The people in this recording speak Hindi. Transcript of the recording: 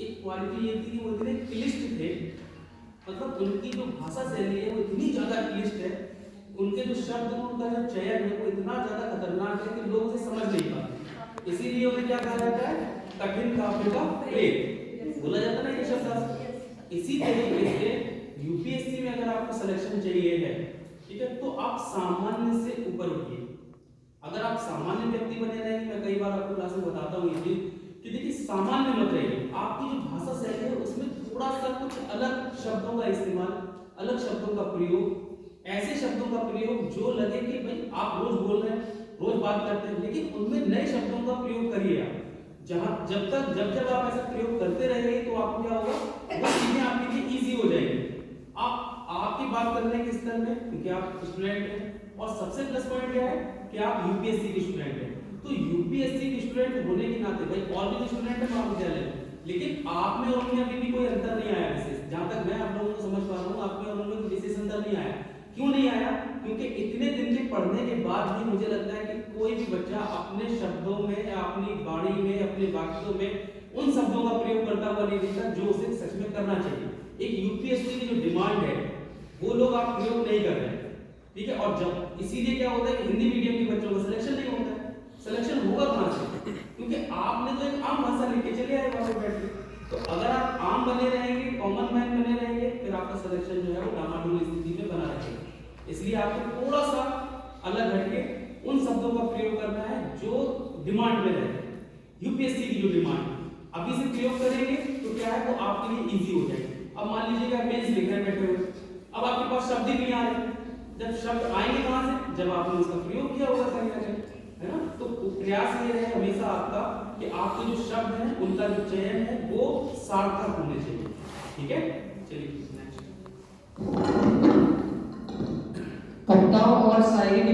एक क्वालिटी ये थी कि वो इतने क्लिष्ट थे, मतलब उनकी जो भाषा शैली है वो इतनी ज्यादा क्लिष्ट है, उनके जो शब्द हैं उनका जो चयन है वो इतना ज्यादा खतरनाक है कि लोग उसे समझ नहीं पाते। इसीलिए उन्हें क्या कहा जाता है, कठिन काव्य का प्रेत बोला जाता है ना ये शब्द। इसी तरीके से यूपीएससी में अगर आपको सिलेक्शन चाहिए है, ठीक है, तो आप सामान्य से ऊपर उठिए। अगर आप सामान्य व्यक्ति बने रहेंगे, मैं कई बार आपको क्लास में बताता हूँ ये चीज कि देखिए सामान्य मत रहिए, आपकी जो भाषा शैली है उसमें थोड़ा सा कुछ अलग शब्दों का इस्तेमाल, अलग शब्दों का प्रयोग, ऐसे शब्दों का प्रयोग जो लगे कि भाई आप रोज बोल रहे हैं, रोज बात करते हैं, लेकिन उनमें नए शब्दों का प्रयोग करिए आप। जब आप ऐसा प्रयोग करते रहेंगे तो आपको क्या होगा, वो चीजें आपके लिए इजी हो जाएगी। आपकी बात करने के स्तर में, क्योंकि आप स्टूडेंट हैं, और सबसे प्लस पॉइंट क्या है कि आप यूपीएससी के स्टूडेंट हैं। तो यूपीएससी के स्टूडेंट होने के नाते भाई और भी स्टूडेंट है महाविद्यालय में, लेकिन आप में और उनमें अभी भी कोई अंतर नहीं आया विशेष, जहां तक मैं आप लोगों को समझ पा रहा हूँ, आप में और उनमें कोई विशेष अंतर नहीं आया। क्यों नहीं आया? क्योंकि इतने दिन के पढ़ने के बाद भी मुझे लगता है कि कोई भी बच्चा अपने शब्दों में, अपनी वाणी में, अपने वाक्यों में उन शब्दों का प्रयोग करता हुआ नहीं दिखता जो उसे सच में करना चाहिए। एक यूपीएससी की जो डिमांड है वो लोग आप प्रयोग नहीं कर रहे हैं, ठीक है। और जब इसीलिए क्या होता है कि हिंदी मीडियम के बच्चों का सिलेक्शन नहीं होता है। सिलेक्शन होगा कहां से? क्योंकि आपने तो एक आम भाषा लेके चले आए वहां पे बैठ के। तो अगर आप आम बने रहेंगे, कॉमन मैन बने रहेंगे, फिर आपका सिलेक्शन जो है वो डामाडोल स्थिति में बना रहेगा। इसलिए आपको थोड़ा सा अलग हटके उन शब्दों का प्रयोग करना है जो डिमांड में रहते हैं। यूपीएससी की जो डिमांड अभी से प्रयोग करेंगे तो क्या है, वो आपके लिए इजी हो जाएगी। अब मान लीजिए आप मेंस लिख रहे हैं बैठे हुए, अब आपके पास शब्द ही नहीं आ रहे, जब शब्द आएंगे कहां से? जब आपने उसका प्रयोग किया होगा कहीं ना कहीं, है ना। तो प्रयास ये रहे हमेशा आपका कि आपके जो शब्द हैं उनका जो चयन है वो सार्थक होने चाहिए, ठीक है। चलिए नेक्स्ट। कविताओं और शायरी